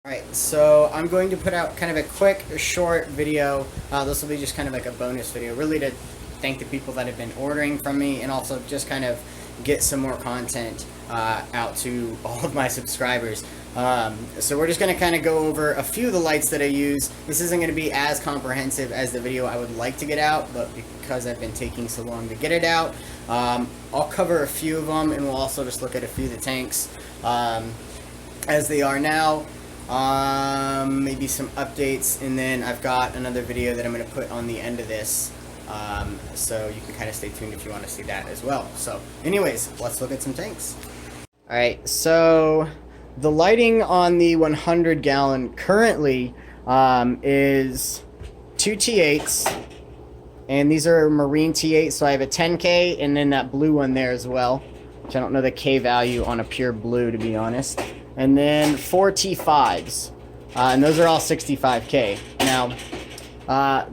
Alright, so I'm going to put out kind of a quick, short video. This will be just kind of like a bonus video, really to thank the people that have been ordering from me and also just kind of get some more content out to all of my subscribers. So we're just going to kind of go over a few of the lights that I use. This isn't going to be as comprehensive as the video I would like to get out, but because I've been taking so long to get it out, I'll cover a few of them, and we'll also just look at a few of the tanks as they are now. Maybe some updates, and then I've got another video that I'm going to put on the end of this, so you can kind of stay tuned if you want to see that as well. So anyways, let's look at some tanks. Alright, so the lighting on the 100 gallon currently is 2 T8s, and these are marine T8s, so I have a 10K and then that blue one there as well, which I don't know the K value on a pure blue, to be honest. And then 4 T5s, and those are all 65K. Now,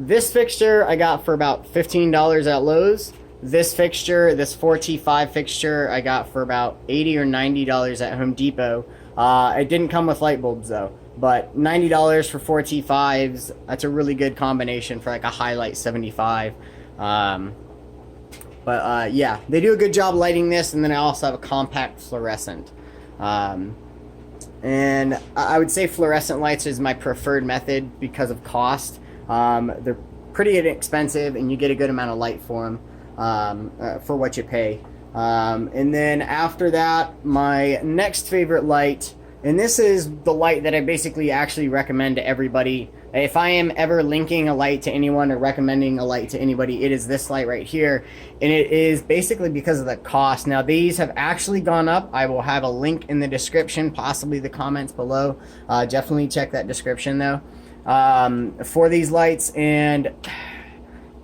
this fixture I got for about $15 at Lowe's. This fixture, this 4 T5 fixture, I got for about $80 or $90 at Home Depot. It didn't come with light bulbs though, but $90 for 4 T5s, that's a really good combination for like a highlight 75. Yeah, they do a good job lighting this, and then I also have a compact fluorescent. And I would say fluorescent lights is my preferred method because of cost. They're pretty inexpensive, and you get a good amount of light for them for what you pay. And then after that, my next favorite light, and this is the light that I basically actually recommend to everybody. If I am ever linking a light to anyone or recommending a light to anybody, it is this light right here. And it is basically because of the cost. Now, these have actually gone up. I will have a link in the description, possibly the comments below. Definitely check that description though, for these lights. And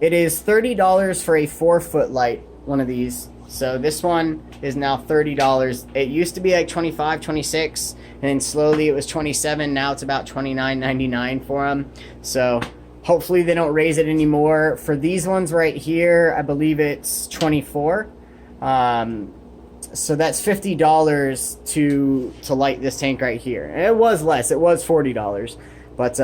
it is $30 for a 4-foot light, one of these. So this one is now $30. It used to be like $25, $26, and then slowly it was $27. Now it's about $29.99 for them. So hopefully they don't raise it anymore. For these ones right here, I believe it's $24. So that's $50 to light this tank right here. And it was less. It was $40. But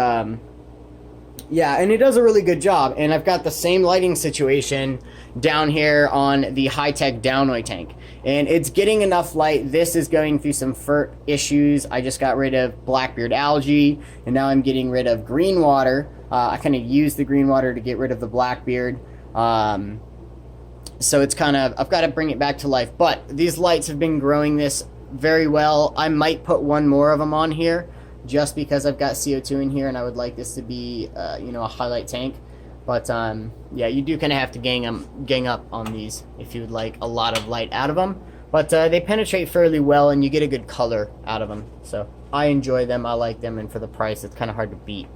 yeah, and it does a really good job. And I've got the same lighting situation down here on the high-tech Downoy tank, and it's getting enough light. This is going through some fert issues. I just got rid of blackbeard algae, and now I'm getting rid of green water. I kind of used the green water to get rid of the blackbeard. So it's kind of, I've got to bring it back to life. But these lights have been growing this very well. I might put one more of them on here just because I've got CO2 in here, and I would like this to be, a highlight tank. But yeah, you do kind of have to gang up on these if you would like a lot of light out of them. But they penetrate fairly well, and you get a good color out of them. So I enjoy them, I like them, and for the price, it's kind of hard to beat.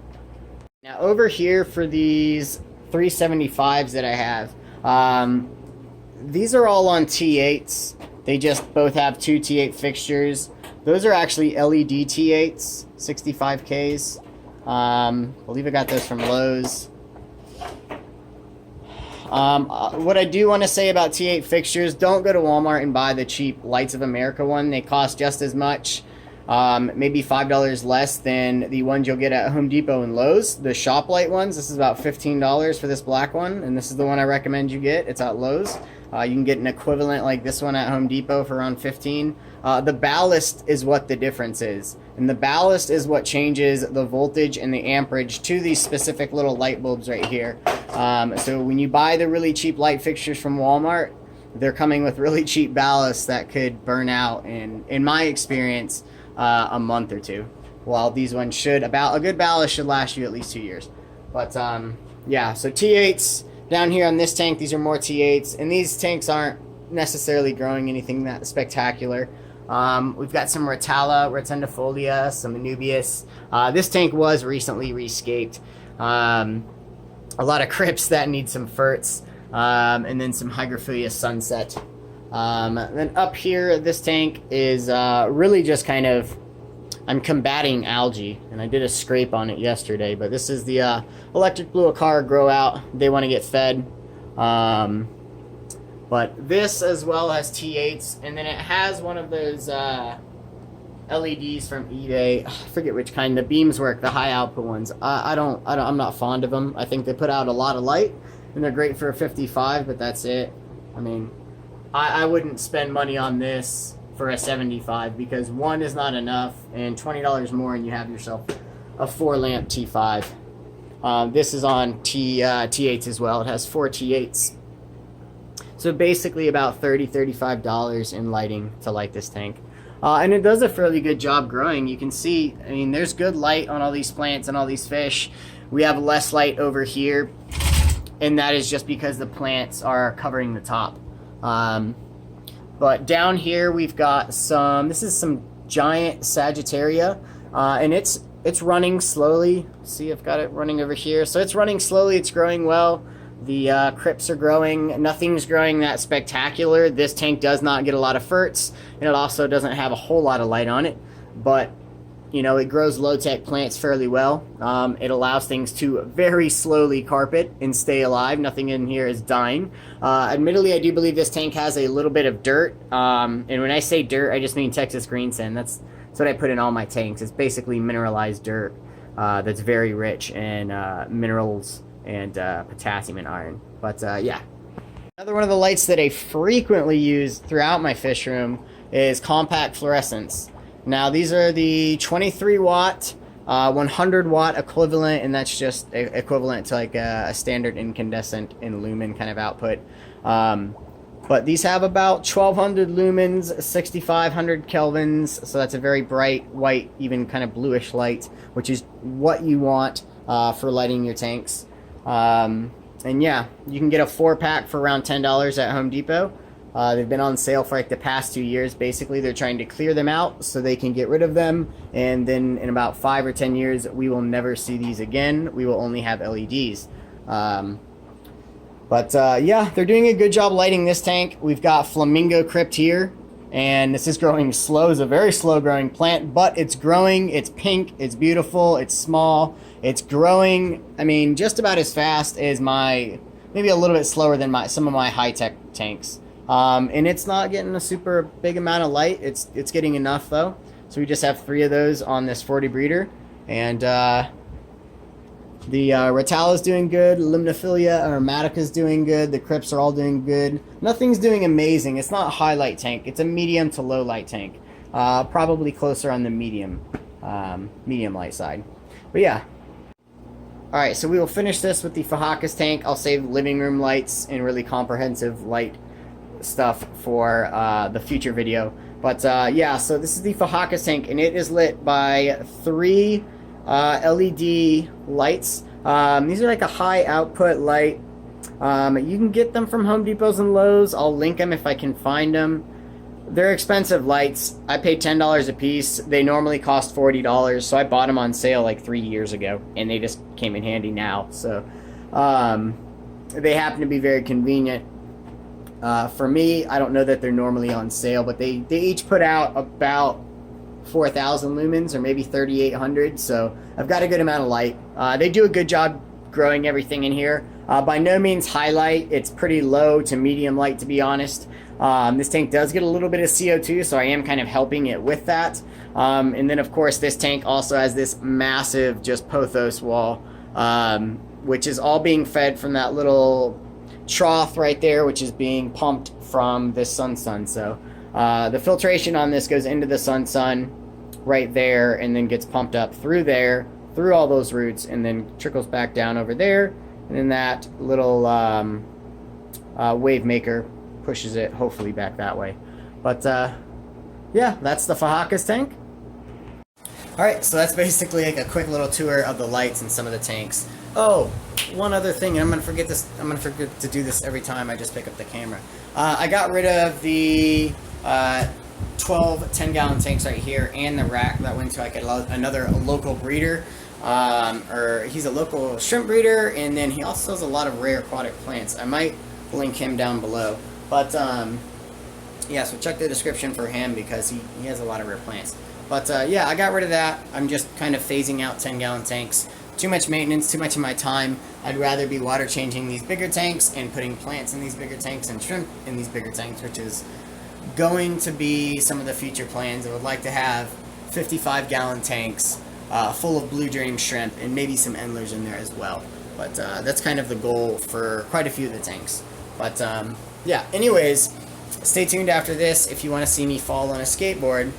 Now over here for these 375s that I have, these are all on T8s. They just both have 2 T8 fixtures. Those are actually LED T8s, 65Ks. I believe I got those from Lowe's. What I do want to say about T8 fixtures, don't go to Walmart and buy the cheap Lights of America one. They cost just as much, maybe $5 less than the ones you'll get at Home Depot and Lowe's. The shop light ones, this is about $15 for this black one, and this is the one I recommend you get. It's at Lowe's. You can get an equivalent like this one at Home Depot for around $15. The ballast is what the difference is. And the ballast is what changes the voltage and the amperage to these specific little light bulbs right here. So when you buy the really cheap light fixtures from Walmart, they're coming with really cheap ballast that could burn out in my experience, a month or two. While these ones should, a good ballast should last you at least 2 years. But yeah, so T8s. Down here on this tank, these are more T8s, and these tanks aren't necessarily growing anything that spectacular. We've got some rotundifolia, some Anubias. This tank was recently rescaped. A lot of crypts that need some ferts, and then some Hygrophila sunset. Then up here, this tank is really just kind of, I'm combating algae, and I did a scrape on it yesterday, but this is the electric blue acar grow out. They want to get fed. But this as well has T8s, and then it has one of those LEDs from eBay. I forget which kind. The beams work, the high output ones. I'm not fond of them. I think they put out a lot of light, and they're great for a 55, but that's it. I mean, I wouldn't spend money on this for a 75 because one is not enough, and $20 more, and you have yourself a 4-lamp T5. This is on T8s as well. It has 4 T8s. So basically about $30-$35 in lighting to light this tank. And it does a fairly good job growing. You can see, I mean, there's good light on all these plants and all these fish. We have less light over here, and that is just because the plants are covering the top. But down here we've got some, this is some giant Sagittaria, and it's running slowly. See, I've got it running over here. So it's running slowly, it's growing well. The crypts are growing. Nothing's growing that spectacular. This tank does not get a lot of ferts, and it also doesn't have a whole lot of light on it. But, you know, it grows low-tech plants fairly well. It allows things to very slowly carpet and stay alive. Nothing in here is dying. Admittedly, I do believe this tank has a little bit of dirt. And when I say dirt, I just mean Texas green sand. That's what I put in all my tanks. It's basically mineralized dirt that's very rich in minerals and potassium and iron. But yeah. Another one of the lights that I frequently use throughout my fish room is compact fluorescents. Now these are the 23 watt, 100 watt equivalent, and that's just equivalent to like a standard incandescent in lumen kind of output. But these have about 1200 lumens, 6500 kelvins, so that's a very bright white, even kind of bluish light, which is what you want for lighting your tanks. And yeah, you can get a 4-pack for around $10 at Home Depot. They've been on sale for like the past 2 years. Basically, they're trying to clear them out so they can get rid of them, and then in about 5 or 10 years we will never see these again. We will only have LEDs. Yeah, they're doing a good job lighting this tank. We've got flamingo crypt here, and this is growing slow. It's a very slow growing plant, but it's growing. It's pink, it's beautiful, it's small, it's growing, I mean, just about as fast as maybe a little bit slower than some of my high-tech tanks. And it's not getting a super big amount of light. It's getting enough though. So we just have 3 of those on this 40 breeder, and the Rotala's doing good, Limnophilia or Matica's doing good, the Crypts are all doing good. Nothing's doing amazing. It's not a high light tank. It's a medium to low light tank. Probably closer on the medium light side. But yeah. Alright, so we will finish this with the Fajakas tank. I'll save living room lights and really comprehensive light stuff for the future video. But yeah, so this is the Fajakas tank, and it is lit by 3 LED lights. These are like a high output light. You can get them from Home Depots and Lowe's. I'll link them if I can find them. They're expensive lights. I paid $10 a piece. They normally cost $40, so I bought them on sale like 3 years ago, and they just came in handy now. So they happen to be very convenient. For me, I don't know that they're normally on sale, but they each put out about 4,000 lumens or maybe 3,800, so I've got a good amount of light. They do a good job growing everything in here. By no means highlight. It's pretty low to medium light, to be honest. This tank does get a little bit of CO2, so I am kind of helping it with that. And then of course this tank also has this massive just pothos wall, which is all being fed from that little trough right there, which is being pumped from this sun. So the filtration on this goes into the sun right there, and then gets pumped up through there, through all those roots, and then trickles back down over there, and then that little wave maker pushes it hopefully back that way. But yeah, that's the Fajakas tank. Alright, so that's basically like a quick little tour of the lights and some of the tanks. Oh, one other thing, and I'm gonna forget to do this every time I just pick up the camera. I got rid of the 12 10-gallon tanks right here, and the rack that went to like another local breeder. Or he's a local shrimp breeder, and then he also sells a lot of rare aquatic plants. I might link him down below. But yeah, so check the description for him because he has a lot of rare plants. But yeah, I got rid of that. I'm just kind of phasing out 10-gallon tanks. Too much maintenance, too much of my time. I'd rather be water changing these bigger tanks and putting plants in these bigger tanks and shrimp in these bigger tanks, which is going to be some of the future plans. I would like to have 55-gallon tanks full of blue dream shrimp, and maybe some endlers in there as well. But that's kind of the goal for quite a few of the tanks. But yeah, anyways, stay tuned after this if you want to see me fall on a skateboard,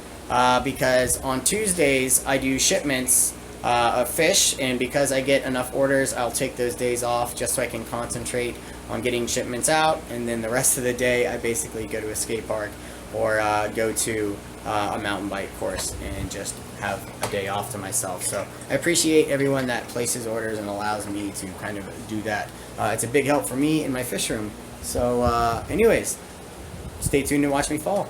because on Tuesdays I do shipments of fish, and because I get enough orders, I'll take those days off just so I can concentrate on getting shipments out, and then the rest of the day I basically go to a skate park or go to a mountain bike course and just have a day off to myself. So I appreciate everyone that places orders and allows me to kind of do that. It's a big help for me in my fish room. So anyways, stay tuned to watch me fall.